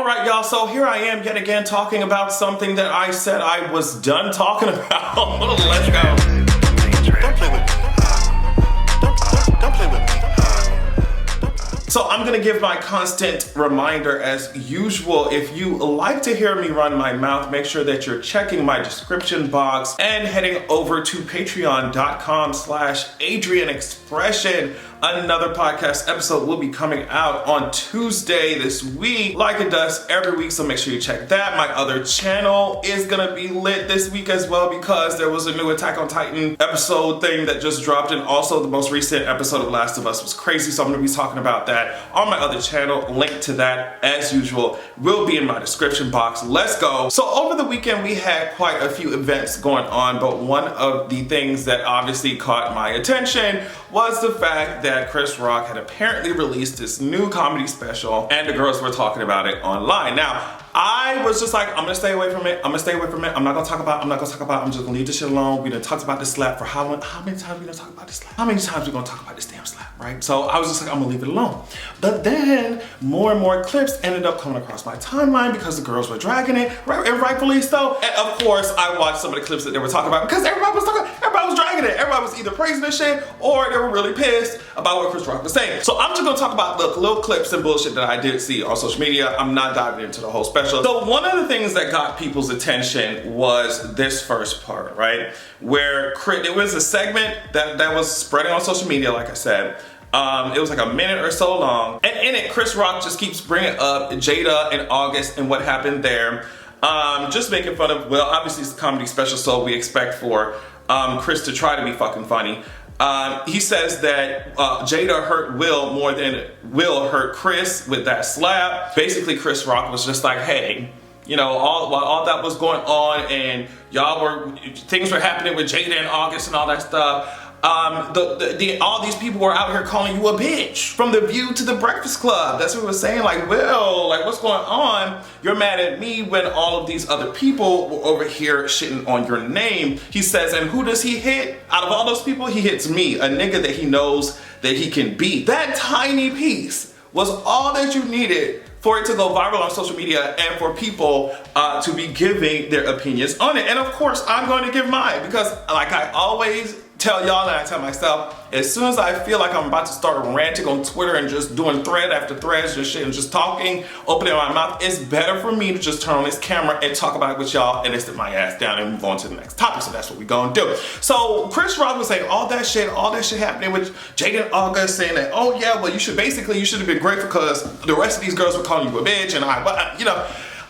Alright y'all, so here I am yet again talking about something that I said I was done talking about. Let's go. Don't play with me. Don't play with me. So I'm gonna give my constant reminder as usual. If you like to hear me run my mouth, make sure that you're checking my description box and heading over to patreon.com/AdrianExpression. Another podcast episode will be coming out on Tuesday this week, like it does every week, so make sure you check that. My other channel is gonna be lit this week as well because there was a new Attack on Titan episode thing that just dropped, and also the most recent episode of Last of Us was crazy, so I'm gonna be talking about that on my other channel. Link to that, as usual, will be in my description box. Let's go. So over the weekend, we had quite a few events going on, but one of the things that obviously caught my attention was the fact that Chris Rock had apparently released this new comedy special, and the girls were talking about it online. Now, I was just like, I'm gonna stay away from it. I'm not gonna talk about it. I'm just gonna leave this shit alone. We done talked about this slap for how many times we done talk about this slap? How many times we gonna talk about this damn slap, right? So I was just like, I'm gonna leave it alone. But then more and more clips ended up coming across my timeline because the girls were dragging it, right, and rightfully so. And of course, I watched some of the clips that they were talking about because everybody was dragging it. Everybody was either praising this shit or they were really pissed about what Chris Rock was saying. So I'm just gonna talk about the little clips and bullshit that I did see on social media. I'm not diving into the whole special. So one of the things that got people's attention was this first part, right? Where it was a segment that was spreading on social media, like I said. It was like a minute or so long. And in it, Chris Rock just keeps bringing up Jada and August and what happened there. Just making fun of, well, obviously it's a comedy special, so we expect for Chris to try to be fucking funny. He says that Jada hurt Will more than Will hurt Chris with that slap. Basically, Chris Rock was just like, hey, you know, while all that was going on and things were happening with Jada and August and all that stuff, all these people were out here calling you a bitch. From The View to The Breakfast Club. That's what he was saying. Like, Will, like, what's going on? You're mad at me when all of these other people were over here shitting on your name. He says, and who does he hit? Out of all those people, he hits me, a nigga that he knows that he can beat. That tiny piece was all that you needed for it to go viral on social media and for people to be giving their opinions on it. And of course, I'm going to give mine because, like I always tell y'all and I tell myself, as soon as I feel like I'm about to start ranting on Twitter and just doing thread after thread, just shit and just talking, opening my mouth, it's better for me to just turn on this camera and talk about it with y'all and then sit my ass down and move on to the next topic. So that's what we gonna do. So Chris Rock was saying all that shit happening with Jaden and August, saying that, oh yeah, well you should have been grateful because the rest of these girls were calling you a bitch and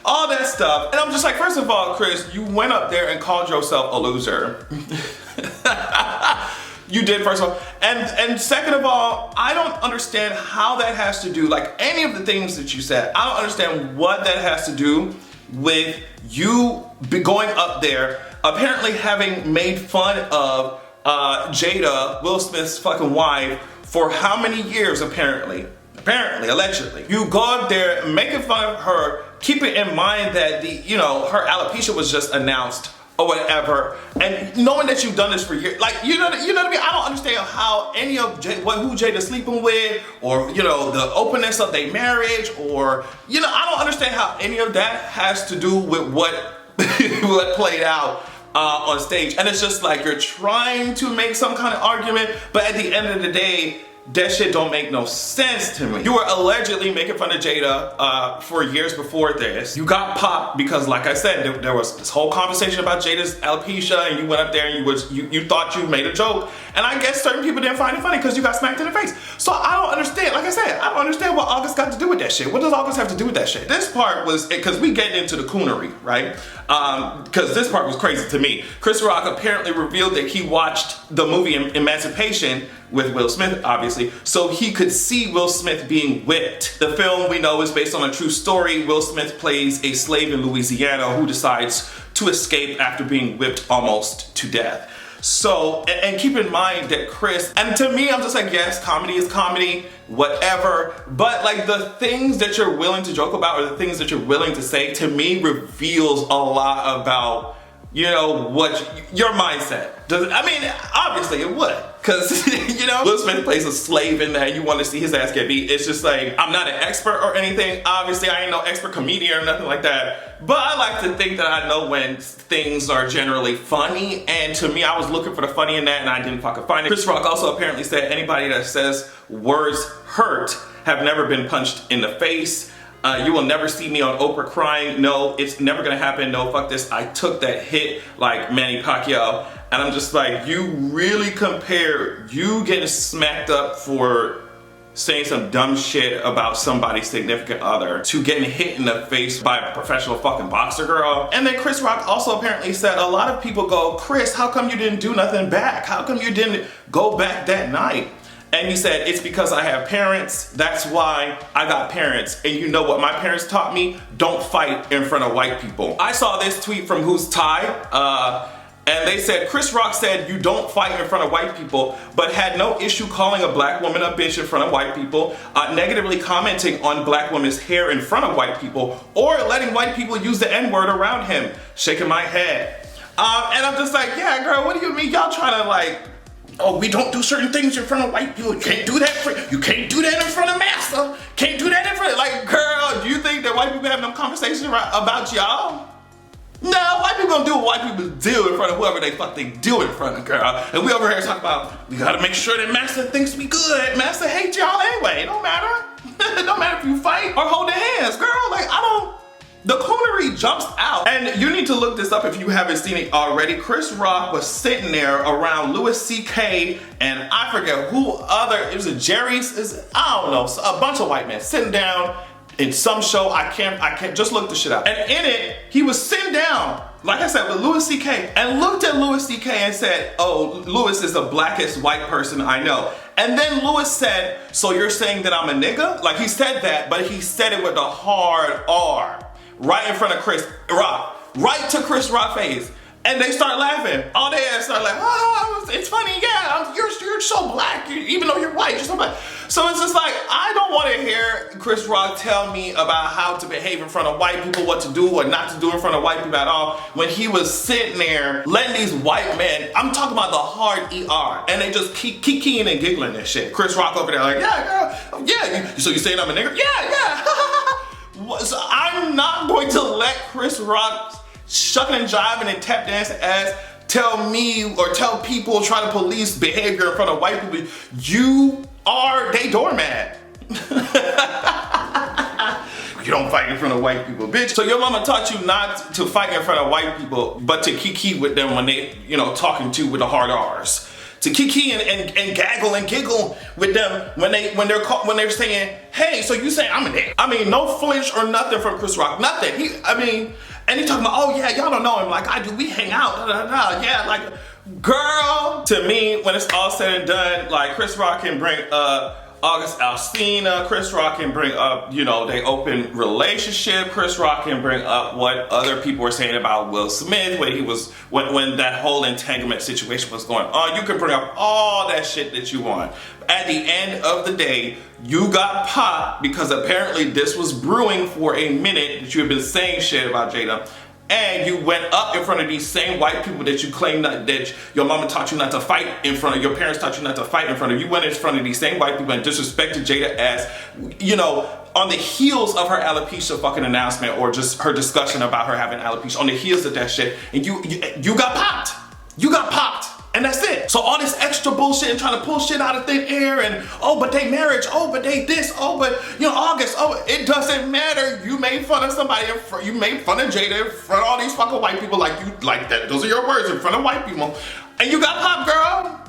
all that stuff. And I'm just like, first of all, Chris, you went up there and called yourself a loser. You did, first of all. And second of all, I don't understand how that has to do, like any of the things that you said, I don't understand what that has to do with you going up there, apparently having made fun of Jada, Will Smith's fucking wife, for how many years allegedly. You go up there making fun of her, keeping in mind that her alopecia was just announced or whatever, and knowing that you've done this for years, like you know what I mean. I don't understand how any of who Jada's sleeping with, or the openness of their marriage, or I don't understand how any of that has to do with what what played out on stage. And it's just like you're trying to make some kind of argument, but at the end of the day, that shit don't make no sense to me. You were allegedly making fun of Jada for years before this. You got popped because, like I said, there was this whole conversation about Jada's alopecia, and you went up there and you thought you made a joke, and I guess certain people didn't find it funny because you got smacked in the face. So I don't understand. Like I said, I don't understand what August got to do with that shit. What does August have to do with that shit? This part was because we get into the coonery, right? Because this part was crazy to me. Chris Rock apparently revealed that he watched the movie Emancipation with Will Smith, obviously, so he could see Will Smith being whipped. The film, we know, is based on a true story. Will Smith plays a slave in Louisiana who decides to escape after being whipped almost to death. So, and keep in mind that Chris, and to me, I'm just like, yes, comedy is comedy, whatever, but like the things that you're willing to joke about or the things that you're willing to say, to me, reveals a lot about, what your mindset does. I mean, obviously it would. Cause you know, Will Smith plays a slave in that. You want to see his ass get beat. It's just like, I'm not an expert or anything. Obviously, I ain't no expert comedian or nothing like that. But I like to think that I know when things are generally funny. And to me, I was looking for the funny in that and I didn't fucking find it. Chris Rock also apparently said anybody that says words hurt have never been punched in the face. You will never see me on Oprah crying. No, it's never gonna happen. No, fuck this. I took that hit like Manny Pacquiao. And I'm just like, you really compare you getting smacked up for saying some dumb shit about somebody's significant other to getting hit in the face by a professional fucking boxer, girl. And then Chris Rock also apparently said a lot of people go, Chris, how come you didn't do nothing back? How come you didn't go back that night? And he said, it's because I have parents. That's why I got parents. And you know what my parents taught me? Don't fight in front of white people. I saw this tweet from Who's Ty? And they said, Chris Rock said you don't fight in front of white people, but had no issue calling a black woman a bitch in front of white people, negatively commenting on black women's hair in front of white people, or letting white people use the N-word around him. Shaking my head. And I'm just like, yeah, girl, what do you mean y'all trying to like, oh, we don't do certain things in front of white people. You can't do that. You can't do that in front of Master. Can't do that in front of, like, girl, do you think that white people have no conversation about y'all? No, white people don't do what white people do in front of whoever they fuck they do in front of, girl. And we over here talking about, we gotta make sure that Master thinks we good. Master hates y'all anyway. It don't matter. It don't matter if you fight or hold hands, girl. Like, the coonery jumps out. And you need to look this up if you haven't seen it already. Chris Rock was sitting there around Louis C.K. and I forget who other, it was a Jerry's, I don't know, a bunch of white men sitting down in some show. I can't just look the shit up. And in it, he was sitting down, like I said, with Louis C.K. and looked at Louis C.K. and said, oh, Louis is the blackest white person I know. And then Louis said, so you're saying that I'm a nigga? Like, he said that, but he said it with a hard R. Right in front of Chris Rock, right to Chris Rock's face. And they start laughing. All they start like, oh, it's funny, yeah, you're so black, even though you're white, you're so black. So it's just like, I don't want to hear Chris Rock tell me about how to behave in front of white people, what to do or not to do in front of white people at all, when he was sitting there letting these white men, I'm talking about the hard ER, and they just keep keying and giggling and shit. Chris Rock over there like, yeah, girl, yeah, so you saying I'm a nigger? Yeah. So I'm not going to let Chris Rock shucking and jiving and tap dancing ass tell me or tell people try to police behavior in front of white people. You are they doormat. You don't fight in front of white people, bitch. So your mama taught you not to fight in front of white people, but to kiki with them when they, talking to with the hard R's. To kiki and gaggle and giggle with them when they're saying, hey, so you saying I'm a nigga. I mean, no flinch or nothing from Chris Rock, nothing. And he talking about, oh yeah, y'all don't know him like I do, we hang out, yeah, like, girl. To me, when it's all said and done, like Chris Rock can bring August Alsina, Chris Rock can bring up, they open relationship. Chris Rock can bring up what other people were saying about Will Smith when that whole entanglement situation was going on. You can bring up all that shit that you want. At the end of the day, you got popped because apparently this was brewing for a minute that you have been saying shit about Jaden. And you went up in front of these same white people that you claim that your mama taught you not to fight in front of, your parents taught you not to fight in front of. You went in front of these same white people and disrespected Jada as, on the heels of her alopecia fucking announcement or just her discussion about her having alopecia, on the heels of that shit, and you got popped. You got popped. And that's it. So all this extra bullshit and trying to pull shit out of thin air and, oh, but they marriage, oh, but they this, oh, but, August, oh, it doesn't matter. You made fun of somebody, you made fun of Jada in front of all these fucking white people like that. Those are your words, in front of white people. And you got popped, girl.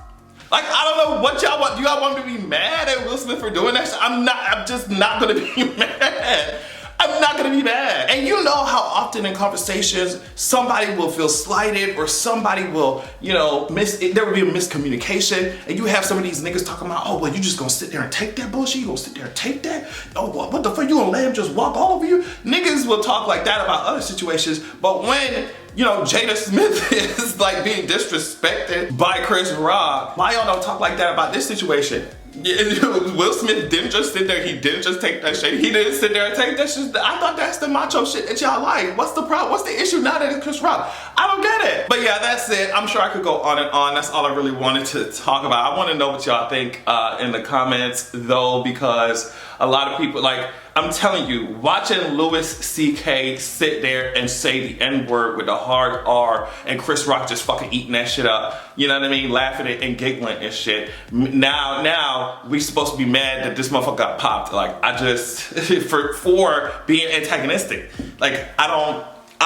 Like, I don't know what y'all want. Do y'all want me to be mad at Will Smith for doing that shit? I'm just not gonna be mad. I'm not gonna be mad. And you know how often in conversations, somebody will feel slighted or somebody will, there will be a miscommunication and you have some of these niggas talking about, oh, well, you just gonna sit there and take that bullshit? You gonna sit there and take that? Oh, what the fuck, you gonna let him just walk all over you? Niggas will talk like that about other situations, but when, Jada Smith is like being disrespected by Chris Rock, why y'all don't talk like that about this situation? Will Smith didn't just sit there, he didn't just take that shit. He didn't sit there and take that shit. I thought that's the macho shit that y'all like. What's the problem? What's the issue now that it's Chris Rock? I don't get it. But yeah, that's it. I'm sure I could go on and on. That's all I really wanted to talk about. I want to know what y'all think in the comments though, because a lot of people, like, I'm telling you, watching Louis C.K. sit there and say the N-word with a hard R and Chris Rock just fucking eating that shit up, you know what I mean? Laughing and giggling and shit. Now we supposed to be mad that this motherfucker got popped. Like, I just, for being antagonistic. Like, I don't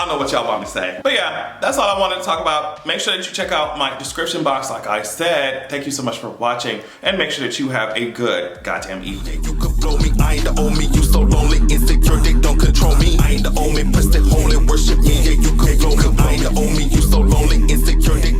know what y'all want me to say. But yeah, that's all I wanted to talk about. Make sure that you check out my description box, like I said. Thank you so much for watching, and make sure that you have a good goddamn evening. You could blow me, I ain't the only, you so lonely, insecure, they don't control me. I ain't the only, press it, hold it, worship me, yeah, you could blow me. I ain't the only, you so lonely, insecure, they